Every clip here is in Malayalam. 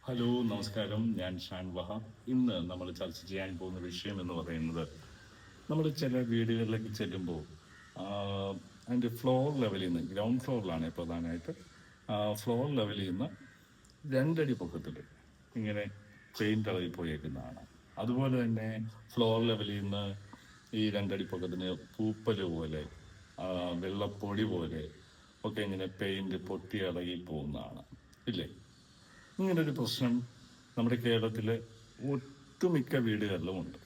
ഹലോ, നമസ്കാരം. ഞാൻ ഷാൻ വഹാബ്. ഇന്ന് നമ്മൾ ചർച്ച ചെയ്യാൻ പോകുന്ന വിഷയം എന്ന് പറയുന്നത്, നമ്മൾ ചില വീടുകളിലേക്ക് ചെല്ലുമ്പോൾ അതിൻ്റെ ഫ്ലോർ ലെവലിൽ നിന്ന്, ഗ്രൗണ്ട് ഫ്ലോറിലാണ് പ്രധാനമായിട്ട്, ഫ്ലോർ ലെവലിൽ നിന്ന് 2 അടി പൊക്കത്തിൽ ഇങ്ങനെ പെയിന്റ് ഇളകി പോയേക്കുന്നതാണ്. അതുപോലെ തന്നെ ഫ്ലോർ ലെവലിൽ നിന്ന് ഈ 2 അടി പൊക്കത്തിന് പൂപ്പൽ പോലെ, വെള്ളപ്പൊടി പോലെ ഒക്കെ ഇങ്ങനെ പെയിന്റ് പൊട്ടി ഇളകി പോകുന്നതാണ്, ഇല്ലേ? ഇങ്ങനൊരു പ്രശ്നം നമ്മുടെ കേരളത്തിലെ ഒട്ടുമിക്ക വീടുകളിലും ഉണ്ട്.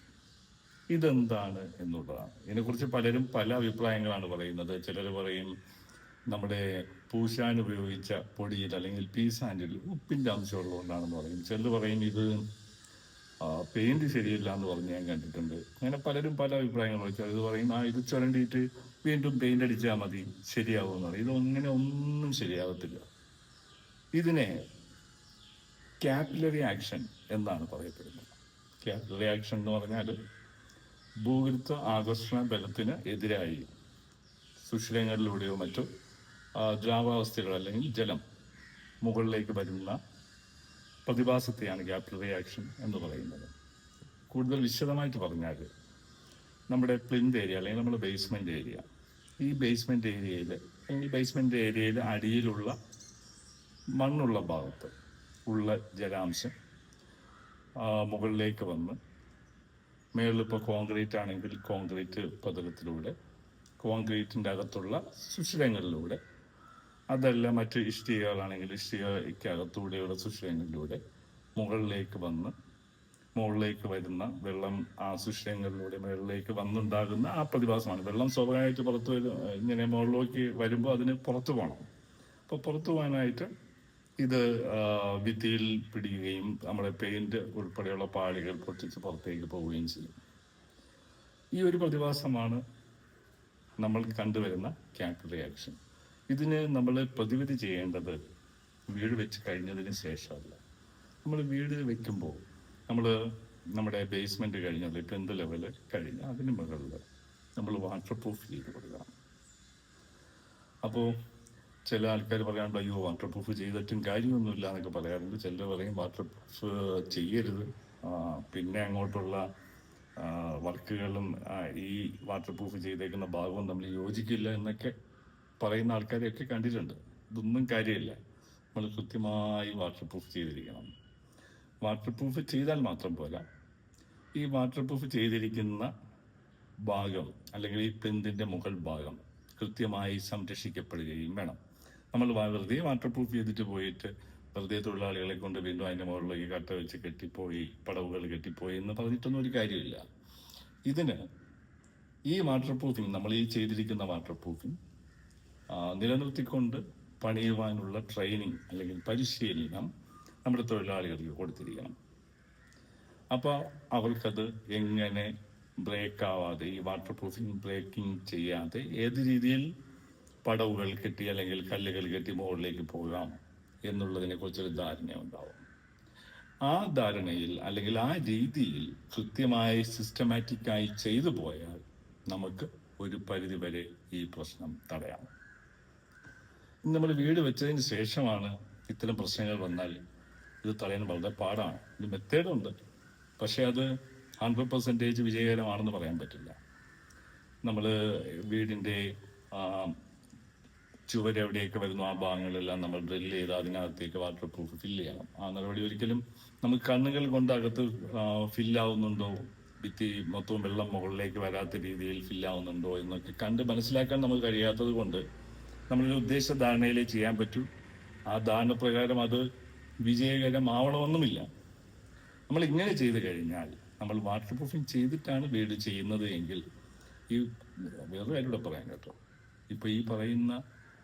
ഇതെന്താണ് എന്നുള്ളതാണ്. ഇതിനെക്കുറിച്ച് പലരും പല അഭിപ്രായങ്ങളാണ് പറയുന്നത്. ചിലർ പറയും നമ്മുടെ പൂശാൻ ഉപയോഗിച്ച പൊടിയിൽ അല്ലെങ്കിൽ പീ സാൻഡിൽ ഉപ്പിൻ്റെ അംശമുള്ളതുകൊണ്ടാണെന്ന് പറയും. ചിലർ പറയും ഇത് പെയിന്റ് ശരിയില്ല എന്ന് പറഞ്ഞ് ഞാൻ കണ്ടിട്ടുണ്ട്. അങ്ങനെ പലരും പല അഭിപ്രായങ്ങൾ വെച്ചാൽ ഇത് പറയും ഇത് ചുരണ്ടിയിട്ട് വീണ്ടും പെയിന്റ് അടിച്ചാൽ മതി, ശരിയാവുമെന്ന് പറയും. ഇതങ്ങനെ ഒന്നും ശരിയാവത്തില്ല. ഇതിനെ കാപ്പിലറി ആക്ഷൻ എന്നാണ് പറയപ്പെടുന്നത്. കാപ്പിലറി ആക്ഷൻ എന്ന് പറഞ്ഞാൽ ഭൂഗുരുത്വ ആകർഷണ ബലത്തിന് എതിരായി സുഷിരങ്ങളിലൂടെയോ മറ്റോ ദ്രാവാവസ്ഥകൾ അല്ലെങ്കിൽ ജലം മുകളിലേക്ക് വരുന്ന പ്രതിഭാസത്തെയാണ് കാപ്പിലറി ആക്ഷൻ എന്ന് പറയുന്നത്. കൂടുതൽ വിശദമായിട്ട് പറഞ്ഞാൽ നമ്മുടെ പ്ലിന്ത് ഏരിയ അല്ലെങ്കിൽ നമ്മുടെ ബേസ്മെന്റ് ഏരിയ, ഈ ബേസ്മെന്റ് ഏരിയയിൽ അടിയിലുള്ള മണ്ണുള്ള ഭാഗത്ത് ഉള്ള ജലാംശം മുകളിലേക്ക് വന്ന് മേളിൽ ഇപ്പോൾ കോൺക്രീറ്റ് ആണെങ്കിൽ കോൺക്രീറ്റ് പതലത്തിലൂടെ, കോൺക്രീറ്റിൻ്റെ അകത്തുള്ള സുഷിരങ്ങളിലൂടെ, അതല്ല മറ്റ് ഇഷ്ടികകളാണെങ്കിൽ ഇഷ്ടികയ്ക്കകത്തൂടെയുള്ള സുഷിരങ്ങളിലൂടെ മുകളിലേക്ക് വന്ന് മുകളിലേക്ക് വരുന്ന വെള്ളം ആ സുഷിരങ്ങളിലൂടെ മുകളിലേക്ക് വന്നുണ്ടാകുന്ന ആ പ്രതിഭാസമാണ്. വെള്ളം സ്വാഭാവികമായിട്ട് പുറത്ത് ഇങ്ങനെ മുകളിലേക്ക് വരുമ്പോൾ അതിന് പുറത്തു പോകണം. അപ്പോൾ പുറത്തു പോകാനായിട്ട് ഇത് ഭിത്തിയിൽ പിടിക്കുകയും നമ്മുടെ പെയിന്റ് ഉൾപ്പെടെയുള്ള പാളികൾ പൊട്ടിച്ച് പുറത്തേക്ക് പോവുകയും ചെയ്യും. ഈ ഒരു പ്രതിഭാസമാണ് നമ്മൾ കണ്ടുവരുന്ന കാപ്പിലറി ആക്ഷൻ. ഇതിന് നമ്മൾ പ്രതിവിധി ചെയ്യേണ്ടത് വീട് വെച്ച് കഴിഞ്ഞതിന് ശേഷമല്ല. നമ്മൾ വീട് വെക്കുമ്പോൾ നമ്മുടെ ബേസ്മെന്റ് കഴിഞ്ഞാൽ പ്ലിന്ത് ലെവൽ കഴിഞ്ഞ് അതിന് മുകളിൽ നമ്മൾ വാട്ടർ പ്രൂഫ് ചെയ്ത് കൊടുക്കണം. അപ്പോൾ ചില ആൾക്കാർ പറയാറുണ്ട്, അയ്യോ വാട്ടർ പ്രൂഫ് ചെയ്തിട്ടും കാര്യമൊന്നുമില്ല എന്നൊക്കെ പറയാറുണ്ട്. ചിലർ പറയും വാട്ടർ പ്രൂഫ് ചെയ്യരുത്, പിന്നെ അങ്ങോട്ടുള്ള വർക്കുകളും ഈ വാട്ടർ പ്രൂഫ് ചെയ്തേക്കുന്ന ഭാഗവും തമ്മിൽ യോജിക്കില്ല എന്നൊക്കെ പറയുന്ന ആൾക്കാരെയൊക്കെ കണ്ടിട്ടുണ്ട്. ഇതൊന്നും കാര്യമില്ല. നമ്മൾ കൃത്യമായി വാട്ടർ പ്രൂഫ് ചെയ്തിരിക്കണം. വാട്ടർ പ്രൂഫ് ചെയ്താൽ മാത്രം പോരാ, ഈ വാട്ടർ പ്രൂഫ് ചെയ്തിരിക്കുന്ന ഭാഗം അല്ലെങ്കിൽ ഈ പ്ലിന്തിൻ്റെ മുകൾ ഭാഗം കൃത്യമായി സംരക്ഷിക്കപ്പെടുകയും വേണം. നമ്മൾ വെറുതെ വാട്ടർ പ്രൂഫ് ചെയ്തിട്ട് പോയിട്ട് വെറുതെ തൊഴിലാളികളെ കൊണ്ട് വീണ്ടും അതിൻ്റെ മുകളിലേക്ക് കട്ട വെച്ച് കെട്ടിപ്പോയി, പടവുകൾ കെട്ടിപ്പോയി എന്ന് പറഞ്ഞിട്ടൊന്നും ഒരു കാര്യമില്ല. ഇതിന് ഈ വാട്ടർ പ്രൂഫിങ്, നമ്മൾ ഈ ചെയ്തിരിക്കുന്ന വാട്ടർ പ്രൂഫിങ് നിലനിർത്തിക്കൊണ്ട് പണിയുവാനുള്ള ട്രെയിനിങ് അല്ലെങ്കിൽ പരിശീലനം നമ്മുടെ തൊഴിലാളികൾക്ക് കൊടുത്തിരിക്കണം. അപ്പോൾ അവർക്കത് എങ്ങനെ ബ്രേക്ക് ആവാതെ, ഈ വാട്ടർ പ്രൂഫിങ് ബ്രേക്കിംഗ് ചെയ്യാതെ ഏത് രീതിയിൽ പടവുകൾ കെട്ടി അല്ലെങ്കിൽ കല്ലുകൾ കെട്ടി മുകളിലേക്ക് പോകാം എന്നുള്ളതിനെ കുറിച്ചൊരു ധാരണ ഉണ്ടാവും. ആ ധാരണയിൽ അല്ലെങ്കിൽ ആ രീതിയിൽ കൃത്യമായി സിസ്റ്റമാറ്റിക്കായി ചെയ്തു പോയാൽ നമുക്ക് ഒരു പരിധിവരെ ഈ പ്രശ്നം തടയാം. നമ്മൾ വീട് വെച്ചതിന് ശേഷമാണ് ഇത്തരം പ്രശ്നങ്ങൾ വന്നാൽ ഇത് തടയാൻ വളരെ പാടാണ്. ഇത് മെത്തേഡുണ്ട്, പക്ഷെ അത് 100% വിജയകരമാണെന്ന് പറയാൻ പറ്റില്ല. നമ്മൾ വീടിൻ്റെ ചുവരെവിടെയൊക്കെ വരുന്നു ആ ഭാഗങ്ങളെല്ലാം നമ്മൾ ഡ്രില്ല് ചെയ്ത് അതിനകത്തേക്ക് വാട്ടർ പ്രൂഫ് ഫില്ല് ചെയ്യണം. ആ നടപടി ഒരിക്കലും നമുക്ക് കണ്ണുകൾ കൊണ്ട് അകത്ത് ഫില്ലാവുന്നുണ്ടോ, ഭിത്തി മൊത്തവും വെള്ളം മുകളിലേക്ക് വരാത്ത രീതിയിൽ ഫില്ലാവുന്നുണ്ടോ എന്നൊക്കെ കണ്ട് മനസ്സിലാക്കാൻ നമുക്ക് കഴിയാത്തത് കൊണ്ട് നമ്മളൊരു ഉദ്ദേശ ധാരണയിലേ ചെയ്യാൻ പറ്റൂ. ആ ധാരണ പ്രകാരം അത് വിജയകരമാവണമെന്നുമില്ല. നമ്മൾ ഇങ്ങനെ ചെയ്തു കഴിഞ്ഞാൽ, നമ്മൾ വാട്ടർ പ്രൂഫിങ് ചെയ്തിട്ടാണ് വീട് ചെയ്യുന്നത് എങ്കിൽ, ഈ വേറൊരു കാര്യം കൂടെ പറയാൻ കേട്ടോ, ഇപ്പൊ ഈ പറയുന്ന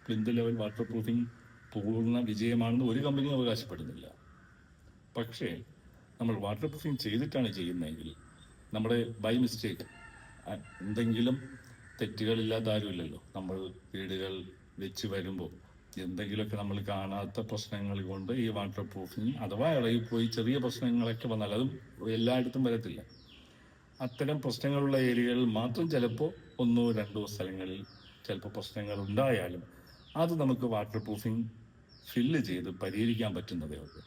പ്ലിന്ത് ലെവൽ വാട്ടർ പ്രൂഫിങ് പൂർണ്ണ വിജയമാണെന്ന് ഒരു കമ്പനിയും അവകാശപ്പെടുന്നില്ല. പക്ഷേ നമ്മൾ വാട്ടർ പ്രൂഫിങ് ചെയ്തിട്ടാണ് ചെയ്യുന്നതെങ്കിൽ നമ്മുടെ ബൈ മിസ്റ്റേക്ക് എന്തെങ്കിലും തെറ്റുകളില്ലാത്ത ആരുമില്ലല്ലോ. നമ്മൾ വീടുകൾ വെച്ച് വരുമ്പോൾ എന്തെങ്കിലുമൊക്കെ നമ്മൾ കാണാത്ത പ്രശ്നങ്ങൾ കൊണ്ട് ഈ വാട്ടർ പ്രൂഫിങ് അഥവാ ഇളകിപ്പോയി ചെറിയ പ്രശ്നങ്ങളൊക്കെ വന്നാൽ, അതും എല്ലായിടത്തും വരത്തില്ല, അത്തരം പ്രശ്നങ്ങളുള്ള ഏരിയകളിൽ മാത്രം ചിലപ്പോൾ 1-2 സ്ഥലങ്ങളിൽ ചിലപ്പോൾ പ്രശ്നങ്ങൾ ഉണ്ടായാലും അത് നമുക്ക് വാട്ടർ പ്രൂഫിങ് ഫില്ല് ചെയ്ത് പരിഹരിക്കാൻ പറ്റുന്നതേ ഉള്ളൂ.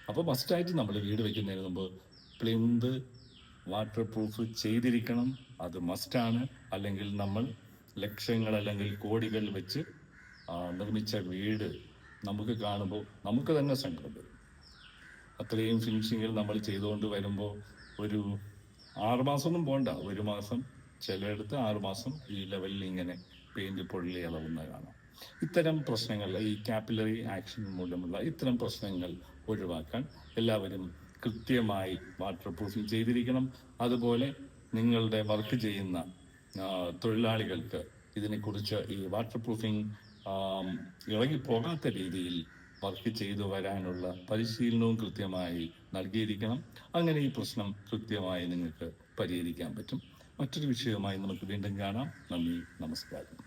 അപ്പോൾ മസ്റ്റായിട്ട് നമ്മൾ വീട് വയ്ക്കുന്നതിന് മുമ്പ് പ്ലിന്ത് വാട്ടർ പ്രൂഫ് ചെയ്തിരിക്കണം. അത് മസ്റ്റാണ്. അല്ലെങ്കിൽ നമ്മൾ ലക്ഷങ്ങൾ അല്ലെങ്കിൽ കോടികൾ വെച്ച് നിർമ്മിച്ച വീട് നമുക്ക് കാണുമ്പോൾ നമുക്ക് തന്നെ സങ്കടം വരും. അത്രയും ഫിനിഷിങ്ങിൽ നമ്മൾ ചെയ്തുകൊണ്ട് വരുമ്പോൾ ഒരു 6 മാസമൊന്നും പോണ്ട, 1 മാസം, ചിലയിടത്ത് 6 മാസം ഈ ലെവലിൽ ഇങ്ങനെ പെയിന്റ് പൊള്ളി ഇളവുന്ന കാണാം. ഇത്തരം പ്രശ്നങ്ങൾ, ഈ കാപ്പിലറി ആക്ഷൻ മൂലമുള്ള ഇത്തരം പ്രശ്നങ്ങൾ ഒഴിവാക്കാൻ എല്ലാവരും കൃത്യമായി വാട്ടർ പ്രൂഫിംഗ് ചെയ്തിരിക്കണം. അതുപോലെ നിങ്ങളുടെ വർക്ക് ചെയ്യുന്ന തൊഴിലാളികൾക്ക് ഇതിനെക്കുറിച്ച് ഈ വാട്ടർ പ്രൂഫിംഗ് ഇളകിപ്പോകാത്ത രീതിയിൽ വർക്ക് ചെയ്തു വരാനുള്ള പരിശീലനവും കൃത്യമായി നൽകിയിരിക്കണം. അങ്ങനെ ഈ പ്രശ്നം കൃത്യമായി നിങ്ങൾക്ക് പരിഹരിക്കാൻ പറ്റും. മറ്റൊരു വിഷയവുമായി നമുക്ക് വീണ്ടും കാണാം. നന്ദി, നമസ്കാരം.